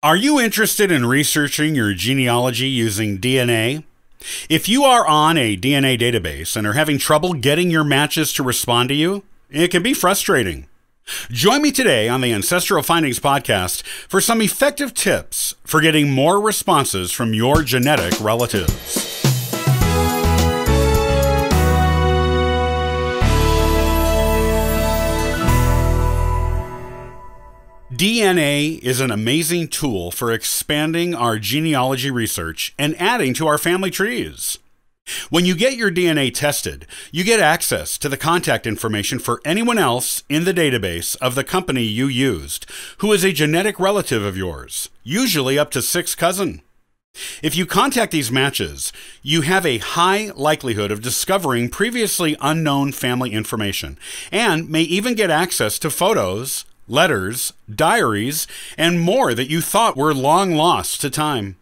Are you interested in researching your genealogy using DNA? If you are on a DNA database and are having trouble getting your matches to respond to you, it can be frustrating. Join me today on the Ancestral Findings Podcast for some effective tips for getting more responses from your genetic relatives. DNA is an amazing tool for expanding our genealogy research and adding to our family trees. When you get your DNA tested, you get access to the contact information for anyone else in the database of the company you used who is a genetic relative of yours, usually up to 6th cousin. If you contact these matches, you have a high likelihood of discovering previously unknown family information and may even get access to photos, letters, diaries, and more that you thought were long lost to time.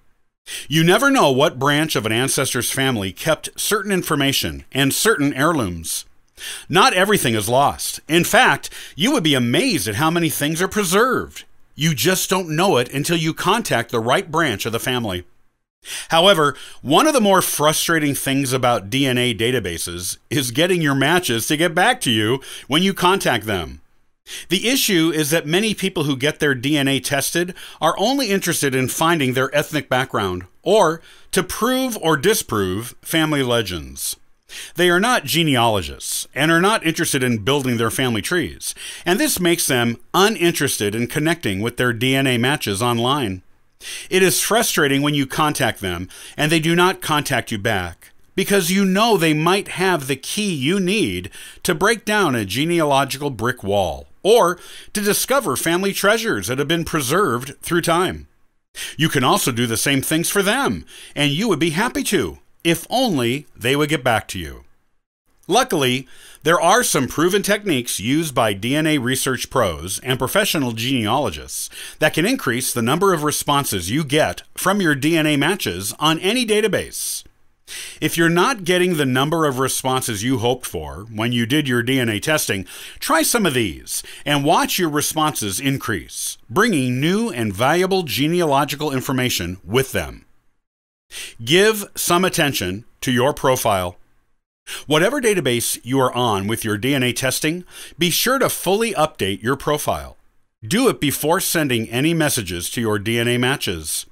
You never know what branch of an ancestor's family kept certain information and certain heirlooms. Not everything is lost. In fact, you would be amazed at how many things are preserved. You just don't know it until you contact the right branch of the family. However, one of the more frustrating things about DNA databases is getting your matches to get back to you when you contact them. The issue is that many people who get their DNA tested are only interested in finding their ethnic background or to prove or disprove family legends. They are not genealogists and are not interested in building their family trees, and this makes them uninterested in connecting with their DNA matches online. It is frustrating when you contact them and they do not contact you back, because you know they might have the key you need to break down a genealogical brick wall or to discover family treasures that have been preserved through time. You can also do the same things for them, and you would be happy to, if only they would get back to you. Luckily, there are some proven techniques used by DNA research pros and professional genealogists that can increase the number of responses you get from your DNA matches on any database. If you're not getting the number of responses you hoped for when you did your DNA testing, try some of these and watch your responses increase, bringing new and valuable genealogical information with them. Give some attention to your profile. Whatever database you are on with your DNA testing, be sure to fully update your profile. Do it before sending any messages to your DNA matches.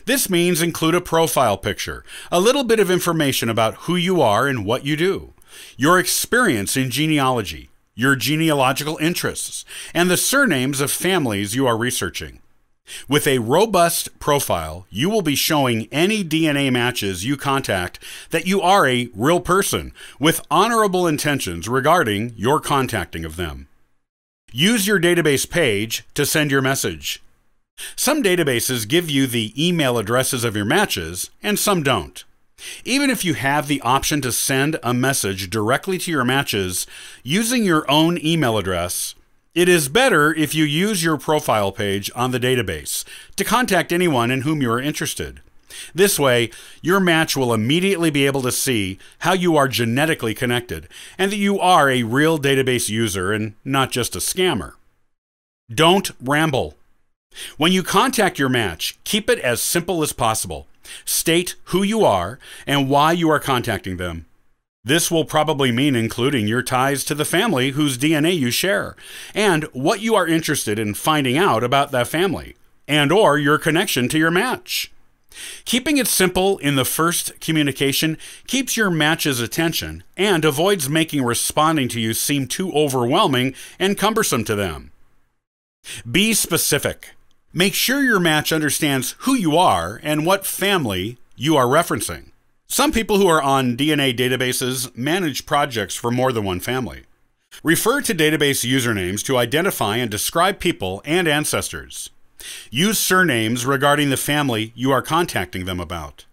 This means include a profile picture, a little bit of information about who you are and what you do, your experience in genealogy, your genealogical interests, and the surnames of families you are researching. With a robust profile, you will be showing any DNA matches you contact that you are a real person with honorable intentions regarding your contacting of them. Use your database page to send your message. Some databases give you the email addresses of your matches, and some don't. Even if you have the option to send a message directly to your matches using your own email address, it is better if you use your profile page on the database to contact anyone in whom you are interested. This way, your match will immediately be able to see how you are genetically connected and that you are a real database user and not just a scammer. Don't ramble. When you contact your match, keep it as simple as possible. State who you are and why you are contacting them. This will probably mean including your ties to the family whose DNA you share, and what you are interested in finding out about that family, and/or your connection to your match. Keeping it simple in the first communication keeps your match's attention and avoids making responding to you seem too overwhelming and cumbersome to them. Be specific. Make sure your match understands who you are and what family you are referencing. Some people who are on DNA databases manage projects for more than one family. Refer to database usernames to identify and describe people and ancestors. Use surnames regarding the family you are contacting them about.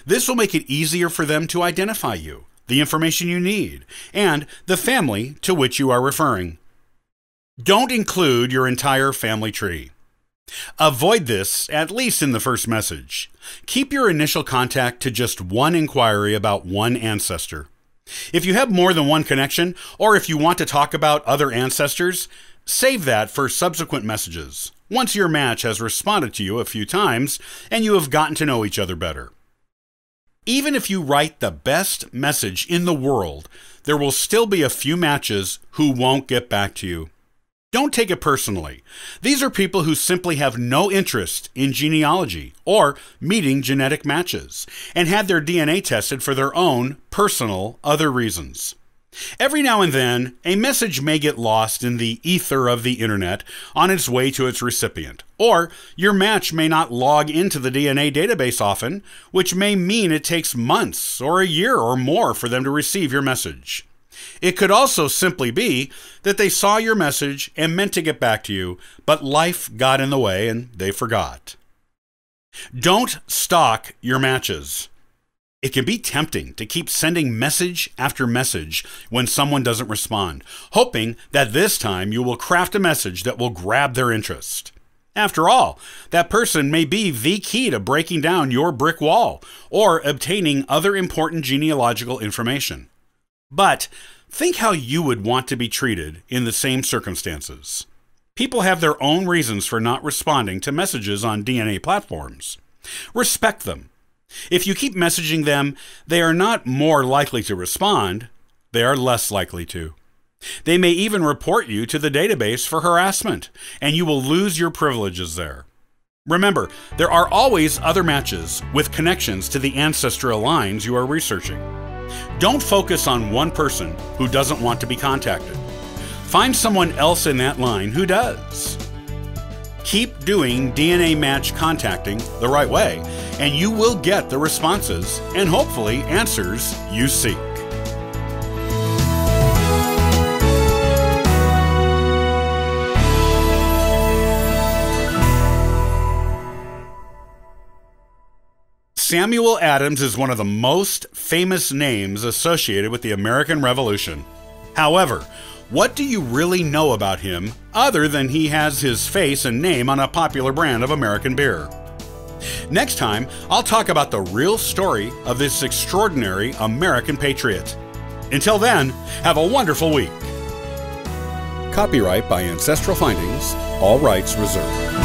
This will make it easier for them to identify you, the information you need, and the family to which you are referring. Don't include your entire family tree. Avoid this, at least in the first message. Keep your initial contact to just one inquiry about one ancestor. If you have more than one connection, or if you want to talk about other ancestors, Save that for subsequent messages, once your match has responded to you a few times and you have gotten to know each other better. Even if you write the best message in the world, there will still be a few matches who won't get back to you. Don't take it personally. These are people who simply have no interest in genealogy or meeting genetic matches and had their DNA tested for their own personal other reasons. Every now and then, a message may get lost in the ether of the internet on its way to its recipient, or your match may not log into the DNA database often, which may mean it takes months or a year or more for them to receive your message. It could also simply be that they saw your message and meant to get back to you, but life got in the way and they forgot. Don't stalk your matches. It can be tempting to keep sending message after message when someone doesn't respond, hoping that this time you will craft a message that will grab their interest. After all, that person may be the key to breaking down your brick wall or obtaining other important genealogical information. But think how you would want to be treated in the same circumstances. People have their own reasons for not responding to messages on DNA platforms. Respect them. If you keep messaging them, they are not more likely to respond, they are less likely to. They may even report you to the database for harassment, and you will lose your privileges there. Remember, there are always other matches with connections to the ancestral lines you are researching. Don't focus on one person who doesn't want to be contacted. Find someone else in that line who does. Keep doing DNA match contacting the right way, and you will get the responses and hopefully answers you seek. Samuel Adams is one of the most famous names associated with the American Revolution. However, what do you really know about him other than he has his face and name on a popular brand of American beer? Next time, I'll talk about the real story of this extraordinary American patriot. Until then, have a wonderful week. Copyright by Ancestral Findings, all rights reserved.